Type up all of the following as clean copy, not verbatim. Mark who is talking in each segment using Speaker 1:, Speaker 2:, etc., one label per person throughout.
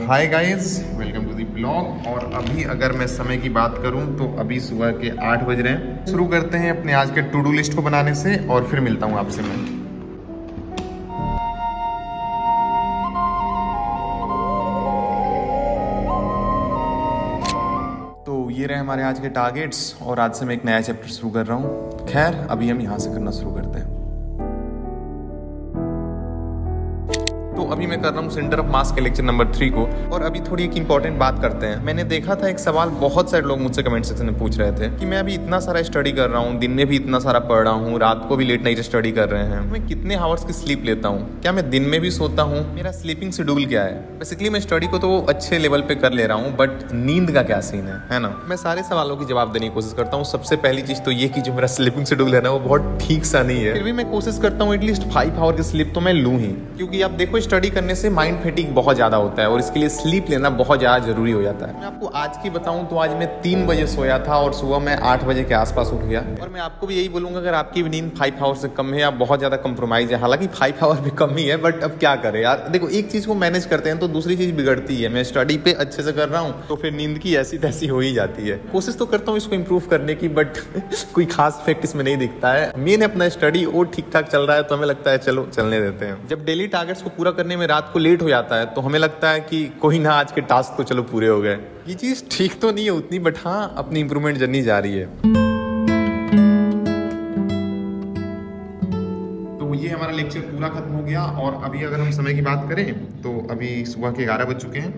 Speaker 1: Hi guys, welcome to the blog. और अभी अगर मैं समय की बात करूं तो अभी सुबह के 8 बज रहे हैं। शुरू करते हैं अपने आज के टू डू लिस्ट को बनाने से और फिर मिलता हूं आपसे मैं। तो ये रहे हमारे आज के टारगेट्स और आज से मैं एक नया चैप्टर शुरू कर रहा हूँ। खैर अभी हम यहाँ से करना शुरू करते हैं। तो अभी मैं कर रहा हूँ सेंटर ऑफ मास के लेक्चर नंबर 3 को। और अभी थोड़ी एक इंपॉर्टेंट बात करते हैं। मैंने देखा था एक सवाल बहुत सारे लोग मुझसे कमेंट सेक्शन में पूछ रहे थे कि मैं अभी इतना सारा स्टडी कर रहा हूँ, दिन में भी इतना सारा पढ़ रहा हूँ, रात को भी लेट नाइट स्टडी कर रहे हैं, मैं कितने आवर्स की स्लीप लेता हूँ, क्या मैं दिन में भी सोता हूँ, मेरा स्लीपिंग शेड्यूल क्या है। बेसिकली मैं स्टडी को तो अच्छे लेवल पे कर ले रहा हूँ, बट नींद का क्या सीन है ना। मैं सारे सवालों की जवाब देने की कोशिश करता हूँ। सबसे पहली चीज तो ये कि जो मेरा स्लीपिंग शेड्यूल है ना वो बहुत ठीक सा नहीं है, फिर भी मैं कोशिश करता हूँ एटलीस्ट 5 आवर की स्लीप तो मैं लूँ ही। क्योंकि आप देखो स्टडी करने से माइंड फैटिग बहुत ज्यादा होता है और इसके लिए स्लीप लेना बहुत ज्यादा जरूरी हो जाता है। मैं आपको आज की बताऊं तो आज मैं 3 बजे सोया था और सुबह मैं 8 बजे के आसपास उठ गया। और मैं आपको भी यही बोलूंगा, अगर आपकी भी नींद 5 आवर से कम है या बहुत ज्यादा कंप्रोमाइज है, हालांकि 5 आवर भी कम ही है, बट अब क्या करें यार। देखो एक चीज को मैनेज करते हैं तो दूसरी चीज बिगड़ती है। मैं स्टडी पे अच्छे से कर रहा हूँ तो फिर नींद की ऐसी तैसी हो ही जाती है। कोशिश तो करता हूँ इसको इम्प्रूव करने की, बट कोई खास इफेक्ट इसमें नहीं दिखता है। मेन अपना स्टडी और ठीक ठाक चल रहा है तो हमें लगता है चलो चलने देते हैं। जब डेली टारगेट्स को पूरा करने में रात को लेट हो जाता है तो हमें लगता है कि कोई ना, आज के टास्क तो चलो पूरे हो गए। ये चीज ठीक तो नहीं है उतनी, बट हाँ अपनी इंप्रूवमेंट जर्नी जारी है। तो ये हमारा लेक्चर पूरा खत्म हो गया और अभी अगर हम समय की बात करें तो अभी सुबह के 11 बज चुके हैं।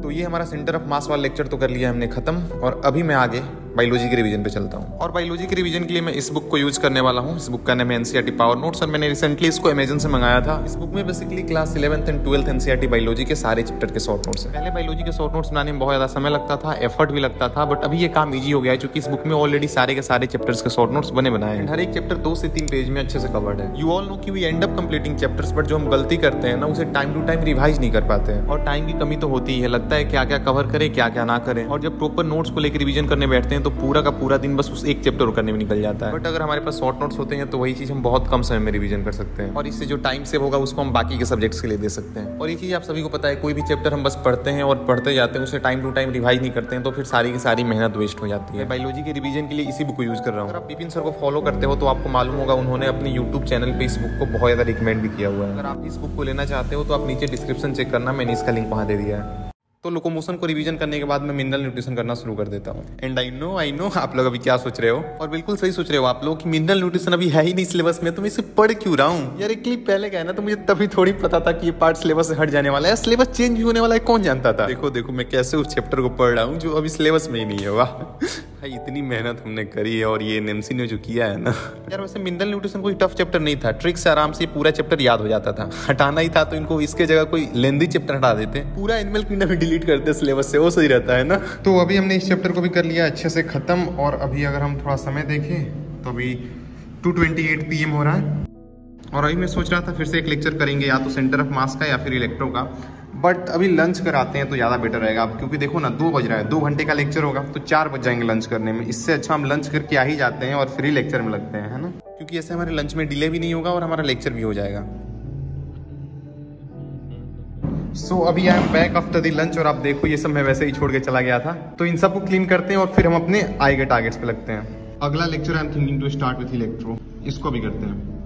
Speaker 1: तो ये हमारा सेंटर ऑफ मास वाला लेक्चर तो कर लिया हमने खत्म और अभी मैं आगे बायोलॉजी के रिवीजन पे चलता हूँ। और बायोलॉजी के रिवीजन के लिए मैं इस बुक को यूज करने वाला हूँ। इस बुक का नाम है एनसीईआरटी पावर नोट्स और मैंने रिसेंटली इसको अमेजन से मंगाया था। इस बुक में basically class 11th and 12th NCERT biology के सारे चैप्टर के शॉर्ट नोट्स हैं। पहले बायोलॉजी के शॉर्ट नोट्स बनाने में बहुत ज्यादा समय लगता था, एफर्ट भी लगता था, बट अभी ये काम ईजी हो गया है क्योंकि इस बुक में ऑलरेडी सारे के सारे चैप्टर्स के शॉर्ट नोट्स बने बनाए हैं। हर एक चैप्टर 2 से 3 पेज में अच्छे से कवर्ड है। यू ऑल नो कि we end up completing chapters, but जो हम गलती करते हैं ना उसे टाइम टू टाइम रिवाइज नहीं कर पाते हैं और टाइम की कमी तो होती ही है। लगता है क्या क्या कवर करें क्या क्या ना करें, और जब प्रॉपर नोट्स को लेकर रिवीजन करने बैठते हैं तो पूरा का पूरा दिन बस उस एक चैप्टर करने में निकल जाता है। बट अगर हमारे पास शॉर्ट नोट्स होते हैं तो वही चीज हम बहुत कम समय में रिवीजन कर सकते हैं और इससे जो टाइम सेव होगा उसको हम बाकी के सब्जेक्ट्स के लिए दे सकते हैं। और ये चीज आप सभी को पता है, कोई भी चैप्टर हम बस पढ़ते हैं और पढ़ते जाते हैं, उसे टाइम टू टाइम रिवाइज नहीं करते हैं तो फिर सारी की सारी मेहनत वेस्ट हो जाती है। बायोलॉजी के रिवीजन के लिए इसी बुक को यूज कर रहा हूँ। अगर आप विपिन सर को फॉलो करते हो तो आपको मालूम होगा उन्होंने अपने यूट्यूब चैनल पे इस बुक को बहुत ज्यादा रिकमेंड भी किया हुआ है। अगर आप इस बुक को लेना चाहते हो तो आप नीचे डिस्क्रिप्शन चेक करना, मैंने इसका लिंक वहां दे दिया है। तो लोकोमोशन को रिवीजन करने के बाद मैं मिनरल न्यूट्रिशन करना शुरू कर देता हूँ। एंड आई नो आप लोग अभी क्या सोच रहे हो, और बिल्कुल सही सोच रहे हो आप लोग कि मिनरल न्यूट्रिशन अभी है ही नहीं सिलेबस में, तो मैं इसे पढ़ क्यों रहा हूँ यार। एक क्लिप पहले गया ना तो मुझे तभी थोड़ी पता था कि ये पार्ट सिलेबस से हट जाने वाला है। सिलेबस चेंज भी होने वाला है, कौन जानता था। देखो मैं कैसे उस चैप्टर को पढ़ रहा हूँ जो अभी सिलेबस में ही नहीं है। वाह भाई, इतनी मेहनत हमने करी है और ये एनएमसी ने जो किया है ना यार। वैसे मिनरल न्यूट्रिशन कोई टफ चैप्टर नहीं था, ट्रिक से आराम से पूरा चैप्टर याद हो जाता था। हटाना ही था तो इनको इसके जगह कोई लेंदी चैप्टर हटा देते, पूरा एनिमल किंगडम डिलीट करते सिलेबस से, वो सही रहता है ना। तो अभी हमने इस चैप्टर को भी कर लिया अच्छे से खत्म। और अभी अगर हम थोड़ा समय देखें तो अभी 2:28 PM हो रहा है और अभी मैं सोच रहा था फिर से एक लेक्चर करेंगे, या तो सेंटर ऑफ मास का या फिर इलेक्ट्रो का, बट अभी लंच कराते हैं तो ज़्यादा बेटर रहेगा। अब क्योंकि देखो ना 2 बज रहा है, 2 घंटे का लेक्चर होगा तो 4 बज जाएंगे लंच करने में। इससे अच्छा हम लंच करके आ ही जाते हैं और फिर ही लेक्चर में लगते हैं, है ना। क्योंकि ऐसे हमारे लंच में डिले भी नहीं होगा और हमारा लेक्चर भी हो जाएगा। सो अभी I am back after the lunch और आप देखो ये सब मैं वैसे ही छोड़ के चला गया था। तो इन सब को क्लीन करते हैं और फिर हम अपने आए गए टारगेट्स पे लगते हैं। अगला lecture I am thinking to start with electro, इसको भी करते हैं।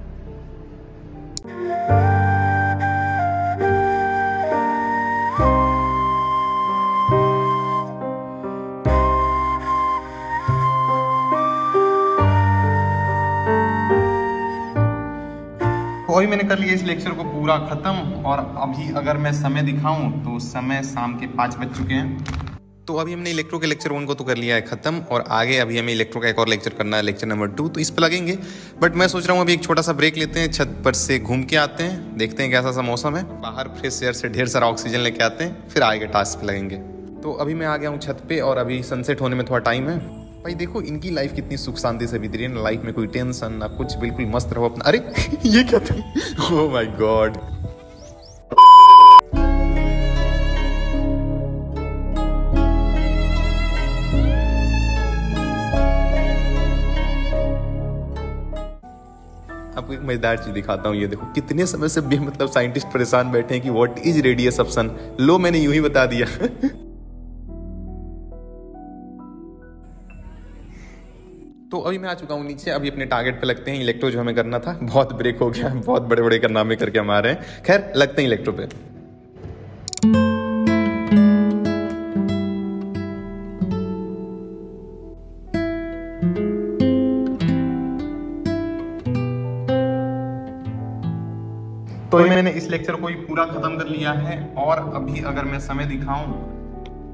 Speaker 1: अभी मैंने कर लिया इस लेक्चर को पूरा खत्म और अभी अगर मैं समय दिखाऊं तो समय शाम के 5 बज चुके हैं। तो अभी हमने इलेक्ट्रो के लेक्चर 1 को तो कर लिया है खत्म और आगे अभी हमें इलेक्ट्रो का एक और लेक्चर करना है, लेक्चर नंबर 2, तो इस पर लगेंगे। बट मैं सोच रहा हूँ अभी एक छोटा सा ब्रेक लेते हैं, छत पर से घूम के आते हैं, देखते हैं कैसा सा मौसम है, बाहर फ्रेश एयर से ढेर सारा ऑक्सीजन लेके आते हैं, फिर आगे टास्क पे लगेंगे। तो अभी मैं आ गया हूँ छत पे और अभी सनसेट होने में थोड़ा टाइम है। भाई देखो इनकी लाइफ कितनी सुख शांति से बीत रही है ना, लाइफ में कोई टेंशन ना कुछ, बिल्कुल मस्त रहो अपना। अरे ये क्या था, ओह माय गॉड। आपको एक मजेदार चीज दिखाता हूँ। ये देखो कितने समय से भी मतलब साइंटिस्ट परेशान बैठे हैं कि व्हाट इज रेडियस ऑफ सन। लो मैंने यूं ही बता दिया। तो अभी मैं आ चुका हूँ नीचे, अभी अपने टारगेट पे लगते हैं। इलेक्ट्रो जो हमें करना था, बहुत ब्रेक हो गया, बहुत बड़े बड़े कारनामे करके हम आ रहे हैं। खैर लगते हैं इलेक्ट्रो पे। तो मैंने इस लेक्चर को ही पूरा खत्म कर लिया है और अभी अगर मैं समय दिखाऊं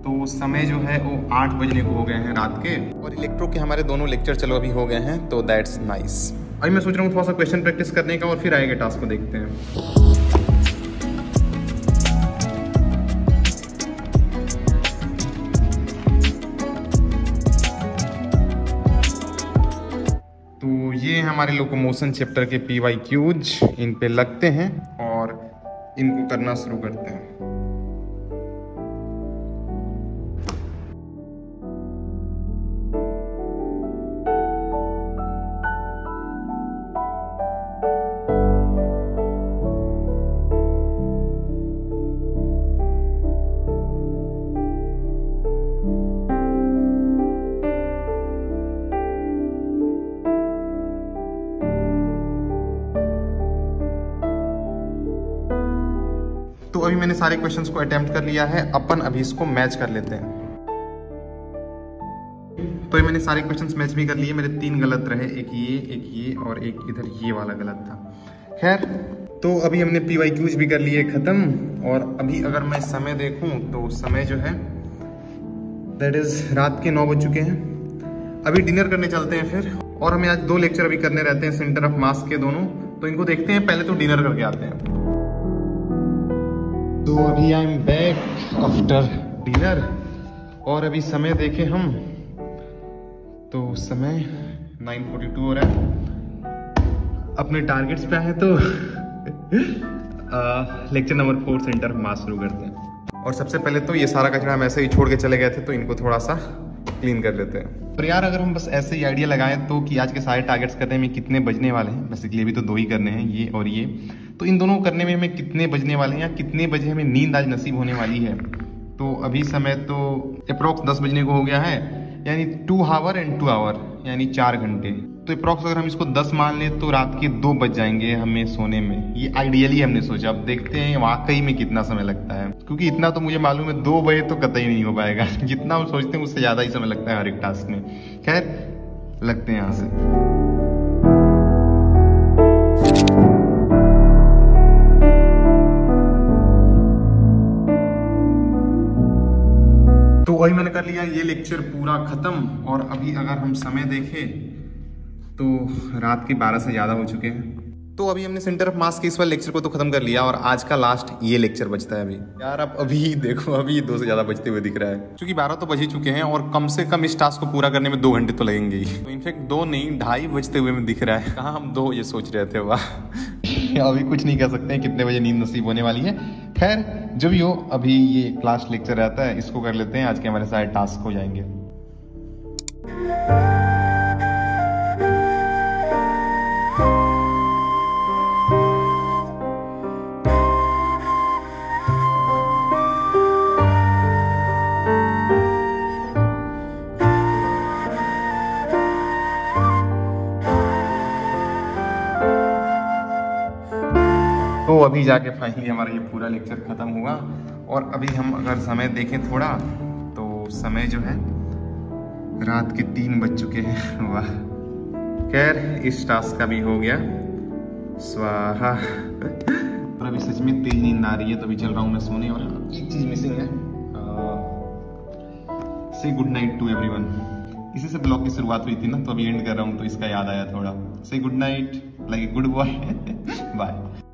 Speaker 1: तो समय जो है वो 8 बजने को हो गए हैं रात के, और इलेक्ट्रो के हमारे दोनों लेक्चर चलो अभी हो गए हैं, तो दैट्स नाइस। अभी मैं सोच रहा हूँ थोड़ा सा क्वेश्चन प्रैक्टिस करने का और फिर आएगा टास्क को देखते हैं। तो ये हमारे लोकोमोशन चैप्टर के PYQs, इन पे लगते हैं और इनको करना शुरू करते हैं। तो अभी मैंने सारे क्वेश्चंस को अटेम्प्ट कर लिया है, अपन अभी इसको मैच कर लेते हैं। तो ये मैंने सारे क्वेश्चंस मैच भी कर लिए, मेरे 3 गलत रहे, एक ये और एक इधर ये वाला गलत था। खैर तो अभी हमने PYQs भी कर लिए खत्म, और अभी अगर मैं समय देखूं तो समय जो है दैट इज रात के 9 बज चुके हैं। अभी डिनर करने चलते हैं फिर, और हमें आज 2 लेक्चर अभी करने रहते हैं सेंटर ऑफ मास के दोनों, तो इनको देखते हैं। पहले तो डिनर करके आते हैं। तो अभी I am back after dinner, और अभी समय देखें हम तो समय 9:42 हो रहा है। अपने टारगेट्स पे आए तो लेक्चर नंबर 4 सेंटर मास शुरू करते हैं। और सबसे पहले तो ये सारा कचरा हम ऐसे ही छोड़ के चले गए थे, तो इनको थोड़ा सा क्लीन कर लेते हैं। पर यार अगर हम बस ऐसे ही आइडिया लगाएं तो कि आज के सारे टारगेट्स करने में कितने बजने वाले हैं, बेसिकली अभी तो 2 ही करने हैं, ये और ये, तो इन दोनों करने में हमें कितने बजने वाले हैं या कितने बजे हमें नींद आज नसीब होने वाली है। तो अभी समय तो अप्रॉक्स 10 बजने को हो गया है, यानी 2 आवर एंड 2 आवर यानी 4 घंटे। तो अप्रॉक्स अगर हम इसको 10 मान लें तो रात के 2 बज जाएंगे हमें सोने में। ये आइडियली हमने सोचा, अब देखते हैं वाकई में कितना समय लगता है, क्योंकि इतना तो मुझे मालूम है 2 बजे तो कतई नहीं हो पाएगा। जितना हम सोचते हैं उससे ज़्यादा ही समय लगता है हर एक टास्क में। खैर लगते हैं यहाँ से। तो वही मैंने कर लिया ये लेक्चर पूरा खत्म, और अभी अगर हम समय देखें तो रात के 12 से ज़्यादा हो चुके हैं। तो अभी हमने सेंटर ऑफ मास के इस वाले लेक्चर को तो खत्म कर लिया, और आज का लास्ट ये लेक्चर बचता है अभी। यार अब अभी देखो, अभी 2 से ज़्यादा बचते हुए दिख रहा है, क्योंकि 12 तो बज ही चुके हैं, और कम से कम इस टास्क को पूरा करने में 2 घंटे तो लगेंगे ही। तो इनफैक्ट 2 नहीं 2:30 बजते हुए में दिख रहा है। कहाँ हम 2 बजे सोच रहे थे, वाह। अभी कुछ नहीं कह सकते हैं कितने बजे नींद नसीब होने वाली है। खैर जो भी हो, अभी ये लास्ट लेक्चर रहता है, इसको कर लेते हैं, आज के हमारे सारे टास्क हो जाएंगे। तो अभी जाके फाइनली हमारा ये पूरा लेक्चर ख़त्म हुआ, और अभी हम अगर समय देखें थोड़ा तो समय जो है रात के 3 बज चुके हैं। वाह। खैर इस टास्क का भी हो गया स्वाहा। और अभी सच में तेज नींद आ रही है, तो अभी चल रहा हूँ मैं सोने। और एक चीज़ मिसिंग है, से गुड नाइट टू एवरीवन। इसी से ब्लॉग की शुरुआत हुई थी ना, तो अभी एंड कर रहा हूँ, तो इसका याद आया थोड़ा। Say good night like a good boy. Bye.